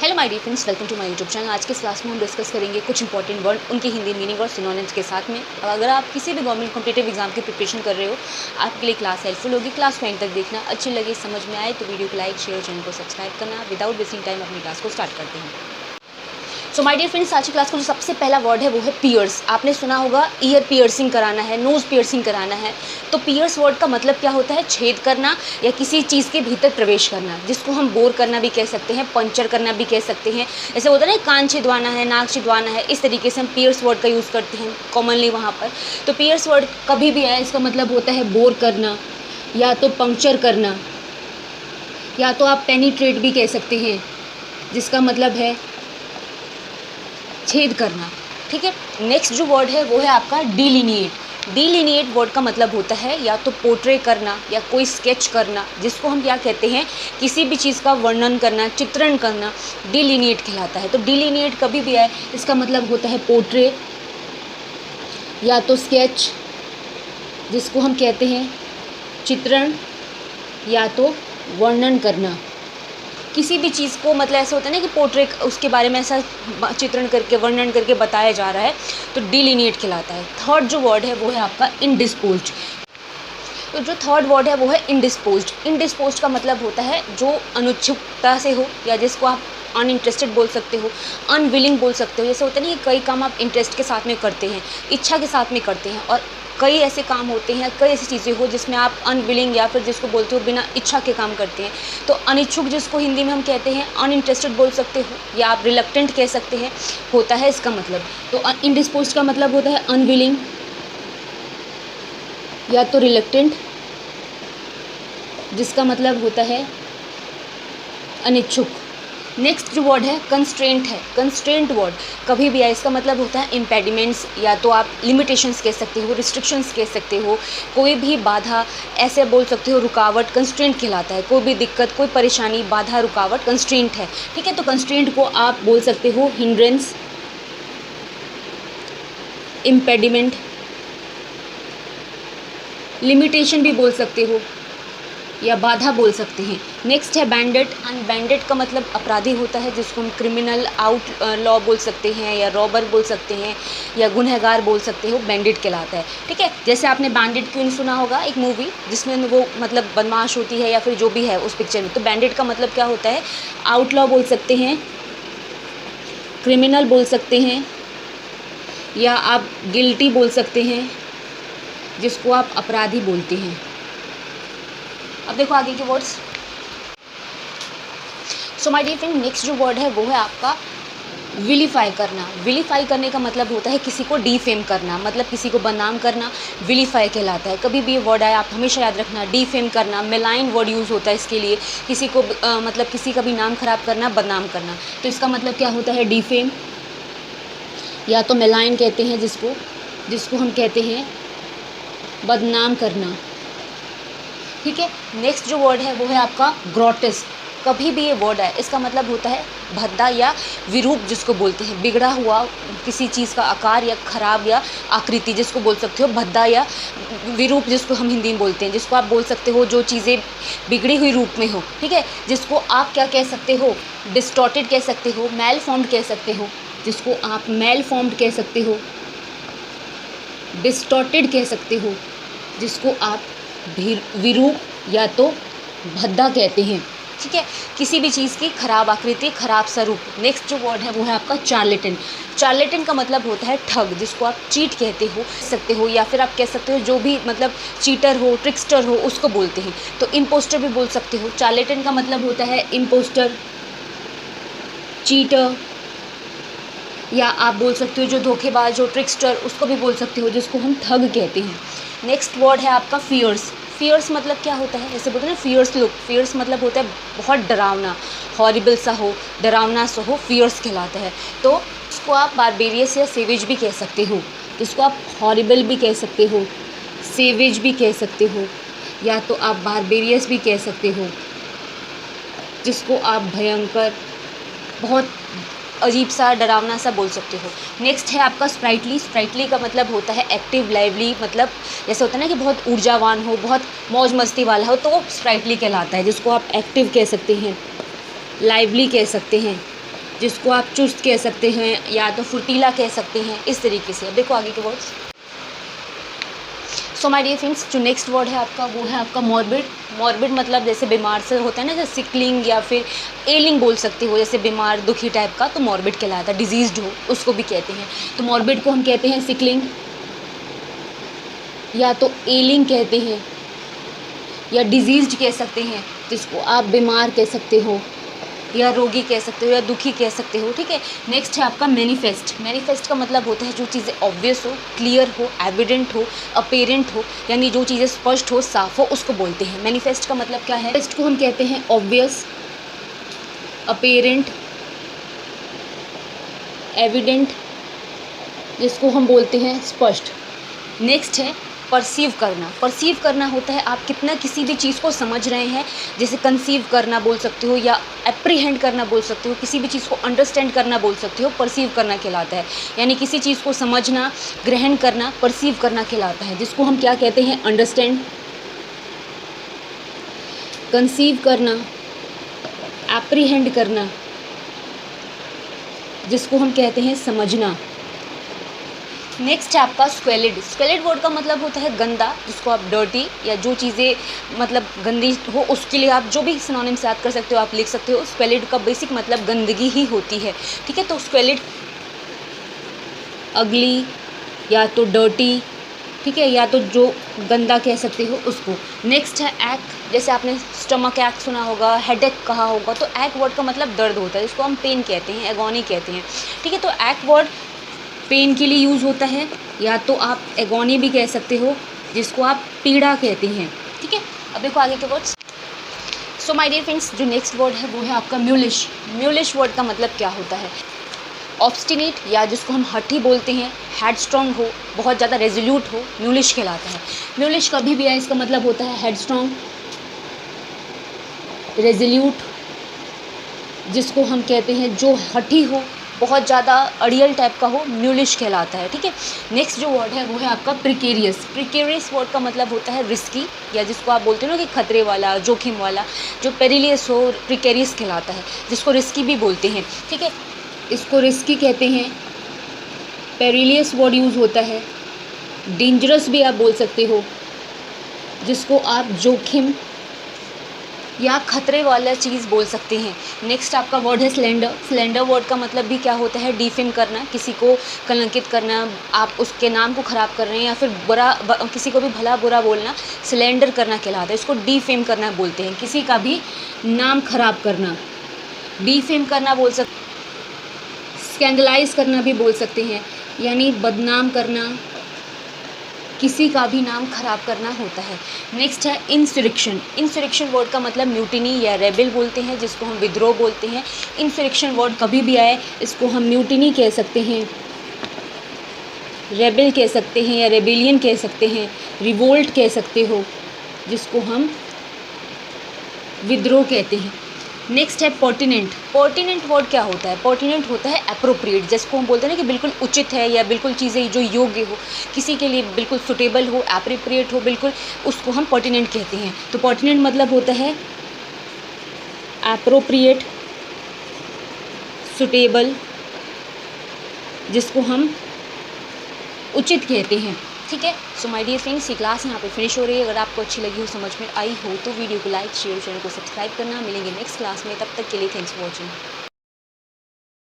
Hello my dear friends, welcome to my YouTube channel. आज के इस क्लास में हम डिस्कस करेंगे कुछ इंपॉर्टेंट वर्ड, उनकी हिंदी मीनिंग और सिनोनिम्स के साथ में। अगर आप किसी भी गवर्नमेंट कॉम्पिटिटिव एग्जाम की प्रिपरेशन कर रहे हो, आपके लिए क्लास हेल्पफुल होगी। क्लास को एंड तक देखना, अच्छी लगे, समझ में आए तो वीडियो को लाइक, शेयर, चैनल को सब्सक्राइब करना। विदाउट वेस्टिंग टाइम अपनी क्लास को स्टार्ट करते हैं। सो माय डियर फ्रेंड्स, आज की क्लास का जो सबसे पहला वर्ड है वो है पियर्स। आपने सुना होगा ईयर पियर्सिंग कराना है, नोज़ पियर्सिंग कराना है। तो पियर्स वर्ड का मतलब क्या होता है? छेद करना या किसी चीज़ के भीतर प्रवेश करना, जिसको हम बोर करना भी कह सकते हैं, पंचर करना भी कह सकते हैं। ऐसे होता है ना, कान छिदवाना है, नाक छिदवाना है, इस तरीके से हम पियर्स वर्ड का यूज़ करते हैं कॉमनली वहाँ पर। तो पियर्स वर्ड कभी भी आए, इसका मतलब होता है बोर करना या तो पंक्चर करना, या तो आप पेनिट्रेट भी कह सकते हैं, जिसका मतलब है छेद करना। ठीक है। नेक्स्ट जो वर्ड है वो है आपका डिलिनिएट। डिलिनिएट वर्ड का मतलब होता है या तो पोर्ट्रे करना या कोई स्केच करना, जिसको हम क्या कहते हैं, किसी भी चीज़ का वर्णन करना, चित्रण करना, डिलिनिएट कहलाता है। तो डिलिनिएट कभी भी आए, इसका मतलब होता है पोर्ट्रे या तो स्केच, जिसको हम कहते हैं चित्रण या तो वर्णन करना। किसी भी चीज़ को मतलब ऐसा होता है ना कि पोर्ट्रेट, उसके बारे में ऐसा चित्रण करके, वर्णन करके बताया जा रहा है, तो डिलिनिएट कहलाता है। थर्ड जो वर्ड है वो है आपका इंडिस्पोज्ड। तो जो थर्ड वर्ड है वो है इंडिस्पोज्ड। इंडिस्पोज्ड का मतलब होता है जो अनुत्सुकता से हो, या जिसको आप अनइंटरेस्टेड बोल सकते हो, अनविलिंग बोल सकते हो। जैसे होता है ना कि कई काम आप इंटरेस्ट के साथ में करते हैं, इच्छा के साथ में करते हैं, और कई ऐसे काम होते हैं, कई ऐसी चीज़ें हो जिसमें आप अनविलिंग या फिर जिसको बोलते हो बिना इच्छा के काम करते हैं। तो अनिच्छुक जिसको हिंदी में हम कहते हैं, अनइंटरेस्टेड बोल सकते हो, या आप रिलक्टेंट कह सकते हैं, होता है इसका मतलब। तो इंडिस्पोज्ड का मतलब होता है अनविलिंग या तो रिलक्टेंट, जिसका मतलब होता है अनिच्छुक। नेक्स्ट जो वर्ड है कंस्ट्रेंट है। कंस्ट्रेंट वर्ड कभी भी आए, इसका मतलब होता है इम्पेडिमेंट्स, या तो आप लिमिटेशंस कह सकते हो, रिस्ट्रिक्शंस कह सकते हो, कोई भी बाधा, ऐसे बोल सकते हो रुकावट, कंस्ट्रेंट कहलाता है। कोई भी दिक्कत, कोई परेशानी, बाधा, रुकावट कंस्ट्रेंट है। ठीक है। तो कंस्ट्रेंट को आप बोल सकते हो हिंड्रेंस, इम्पेडिमेंट, लिमिटेशन भी बोल सकते हो, या बाधा बोल सकते हैं। नेक्स्ट है बैंडेड। एंड बैंडेड का मतलब अपराधी होता है, जिसको हम क्रिमिनल, आउट लॉ बोल सकते हैं, या रॉबर बोल सकते हैं, या गुनहगार बोल सकते हो, बैंडेड कहलाता है। ठीक है। जैसे आपने बैंडेड क्वीन सुना होगा, एक मूवी जिसमें वो मतलब बदमाश होती है या फिर जो भी है उस पिक्चर में। तो बैंडेड का मतलब क्या होता है? आउट लॉ बोल सकते हैं, क्रिमिनल बोल सकते हैं, या आप गिल्टी बोल सकते हैं, जिसको आप अपराधी बोलते हैं। अब देखो आगे के words. So my dear friend, next जो वर्ड है वो है आपका विलीफाई करना। विलीफाई करने का मतलब होता है किसी को डीफेम करना, मतलब किसी को बदनाम करना, विलीफाई कहलाता है। कभी भी ये वर्ड आए आप हमेशा याद रखना, डीफेम करना, मेलाइन वर्ड यूज़ होता है इसके लिए, किसी को मतलब किसी का भी नाम खराब करना, बदनाम करना। तो इसका मतलब क्या होता है? डीफेम या तो मेलाइन कहते हैं, जिसको हम कहते हैं बदनाम करना। ठीक है। नेक्स्ट जो वर्ड है वो है आपका ग्रोटेस्क। कभी भी ये वर्ड है, इसका मतलब होता है भद्दा या विरूप, जिसको बोलते हैं बिगड़ा हुआ किसी चीज़ का आकार या खराब या आकृति, जिसको बोल सकते हो भद्दा या विरूप, जिसको हम हिंदी में बोलते हैं। जिसको आप बोल सकते हो जो चीज़ें बिगड़ी हुई रूप में हो। ठीक है। जिसको आप क्या कह सकते हो? डिस्टॉर्टेड कह सकते हो, मेल फॉर्म्ड कह सकते हो, जिसको आप मेल फॉर्म्ड कह सकते हो, डिस्टॉर्टेड कह सकते हो, जिसको आप विरूप या तो भद्दा कहते हैं। ठीक है। किसी भी चीज़ की खराब आकृति, खराब स्वरूप। नेक्स्ट जो वर्ड है वो है आपका चार्लेटन। चार्लेटन का मतलब होता है ठग, जिसको आप चीट कहते हो सकते हो, या फिर आप कह सकते हो जो भी मतलब चीटर हो, ट्रिक्स्टर हो, उसको बोलते हैं। तो इम्पोस्टर भी बोल सकते हो। चार्लेटन का मतलब होता है इम्पोस्टर, चीटर, या आप बोल सकते हो जो धोखेबाज, जो ट्रिक्स्टर, उसको भी बोल सकते हो, जिसको हम ठग कहते हैं। नेक्स्ट वर्ड है आपका फियर्स। फियर्स मतलब क्या होता है? जैसे बोलते हैं ना फियर्स लुक। फियर्स मतलब होता है बहुत डरावना, हॉरिबल सा हो, डरावना सा हो, फियर्स कहलाता है। तो इसको आप बारबेरियस या सेवेज भी कह सकते हो, जिसको आप हॉरिबल भी कह सकते हो, सेवेज भी कह सकते हो, या तो आप बारबेरियस भी कह सकते हो, जिसको आप भयंकर, बहुत अजीब सा, डरावना सा बोल सकते हो। नेक्स्ट है आपका स्प्राइटली। स्प्राइटली का मतलब होता है एक्टिव, लाइवली, मतलब जैसे होता है ना कि बहुत ऊर्जावान हो, बहुत मौज मस्ती वाला हो, तो वो स्प्राइटली कहलाता है, जिसको आप एक्टिव कह सकते हैं, लाइवली कह सकते हैं, जिसको आप चुस्त कह सकते हैं या तो फुर्तीला कह सकते हैं, इस तरीके से। अब देखो आगे के words. So my dear friends, जो नेक्स्ट वर्ड है आपका वो है आपका मॉर्बिड। मॉर्बिड मतलब जैसे बीमार से होता है ना, जैसे सिकलिंग या फिर एलिंग बोल सकते हो, जैसे बीमार दुखी टाइप का, तो मॉर्बिड कहलाता है। डिजीज्ड हो उसको भी कहते हैं। तो मॉर्बिड को हम कहते हैं सिकलिंग या तो एलिंग कहते हैं या डिजीज्ड कह सकते हैं, जिसको आप बीमार कह सकते हो या रोगी कह सकते हो या दुखी कह सकते हो, ठीक है। नेक्स्ट है आपका मैनिफेस्ट। मैनिफेस्ट का मतलब होता है जो चीज़ें ऑब्वियस हो, क्लियर हो, एविडेंट हो, अपेरेंट हो, यानी जो चीज़ें स्पष्ट हो, साफ हो, उसको बोलते हैं। मैनिफेस्ट का मतलब क्या है? मैनिफेस्ट को हम कहते हैं ऑब्वियस, अपेरेंट, एविडेंट, जिसको हम बोलते हैं स्पष्ट। नेक्स्ट है परसीव करना। परसीव करना होता है आप कितना किसी भी चीज़ को समझ रहे हैं, जैसे कंसीव करना बोल सकते हो या एप्रीहेंड करना बोल सकते हो, किसी भी चीज़ को अंडरस्टैंड करना बोल सकते हो, परसीव करना कहलाता है। यानी किसी चीज़ को समझना, ग्रहण करना, परसीव करना कहलाता है, जिसको हम क्या कहते हैं? अंडरस्टैंड, कंसीव करना, एप्रीहेंड करना, जिसको हम कहते हैं समझना। नेक्स्ट है आपका स्क्वेलिड। स्क्वेलिड वर्ड का मतलब होता है गंदा, जिसको आप डर्टी या जो चीज़ें मतलब गंदी हो उसके लिए आप जो भी सिनोनिम्स याद कर सकते हो आप लिख सकते हो। स्क्वेलिड का बेसिक मतलब गंदगी ही होती है, ठीक है। तो स्क्वेलिड अगली या तो डर्टी, ठीक है, या तो जो गंदा कह सकते हो उसको। नेक्स्ट है एक। जैसे आपने स्टमक एक सुना होगा, हेडेक कहा होगा, तो एक वर्ड का मतलब दर्द होता है, जिसको हम पेन कहते हैं, एगोनी कहते हैं, ठीक है। तो एक वर्ड पेन के लिए यूज़ होता है, या तो आप एगोनी भी कह सकते हो, जिसको आप पीड़ा कहते हैं, ठीक है। अब देखो आगे के words. So my dear friends, जो नेक्स्ट वर्ड है वो है आपका म्यूलिश। म्यूलिश वर्ड का मतलब क्या होता है? ऑब्स्टिनेट, या जिसको हम हठी बोलते हैं, हेडस्ट्रॉन्ग हो, बहुत ज़्यादा रेजोल्यूट हो, म्यूलिश कहलाता है। म्यूलिश कभी भी आए इसका मतलब होता है हेडस्ट्रॉन्ग, रेजोल्यूट, जिसको हम कहते हैं जो हठी हो, बहुत ज़्यादा अड़ियल टाइप का हो, म्यूलिश कहलाता है, ठीक है। नेक्स्ट जो वर्ड है वो है आपका प्रिकेरियस। प्रिकेरियस वर्ड का मतलब होता है रिस्की, या जिसको आप बोलते हो ना कि खतरे वाला, जोखिम वाला, जो पेरिलियस हो, प्रिकेरियस कहलाता है, जिसको रिस्की भी बोलते हैं, ठीक है। इसको रिस्की कहते हैं, पेरिलियस वर्ड यूज़ होता है। डेंजरस भी आप बोल सकते हो, जिसको आप जोखिम या खतरे वाला चीज़ बोल सकते हैं। नेक्स्ट आपका वर्ड है स्लेंडर। स्लेंडर वर्ड का मतलब भी क्या होता है? डिफेम करना, किसी को कलंकित करना, आप उसके नाम को ख़राब कर रहे हैं या फिर किसी को भी भला बुरा बोलना, स्लेंडर करना कहलाता है। इसको डिफेम करना बोलते हैं, किसी का भी नाम खराब करना, डिफेम करना बोल सकते, स्कैंडलाइज करना भी बोल सकते हैं, यानी बदनाम करना, किसी का भी नाम खराब करना होता है। नेक्स्ट है इंसुरेक्शन। इंसुरेक्शन वर्ड का मतलब म्यूटिनी या रेबेल बोलते हैं, जिसको हम विद्रोह बोलते हैं। इंसुरेक्शन वर्ड कभी भी आए इसको हम म्यूटिनी कह सकते हैं, रेबेल कह सकते हैं या रेबेलियन कह सकते हैं, रिवोल्ट कह सकते हो, जिसको हम विद्रोह कहते हैं। नेक्स्ट है पर्टिनेंट। पर्टिनेंट वर्ड क्या होता है? पर्टिनेंट होता है एप्रोप्रिएट, जिसको हम बोलते हैं ना कि बिल्कुल उचित है या बिल्कुल चीज़ें जो योग्य हो, किसी के लिए बिल्कुल सुटेबल हो, एप्रोप्रिएट हो, बिल्कुल, उसको हम पर्टिनेंट कहते हैं। तो पर्टिनेंट मतलब होता है एप्रोप्रिएट, सुटेबल, जिसको हम उचित कहते हैं, ठीक है। सो माय डियर फ्रेंड्स, ये क्लास यहाँ पे फिनिश हो रही है। अगर आपको अच्छी लगी हो, समझ में आई हो, तो वीडियो को लाइक, शेयर, चैनल को सब्सक्राइब करना। मिलेंगे नेक्स्ट क्लास में, तब तक के लिए थैंक्स फॉर वॉचिंग।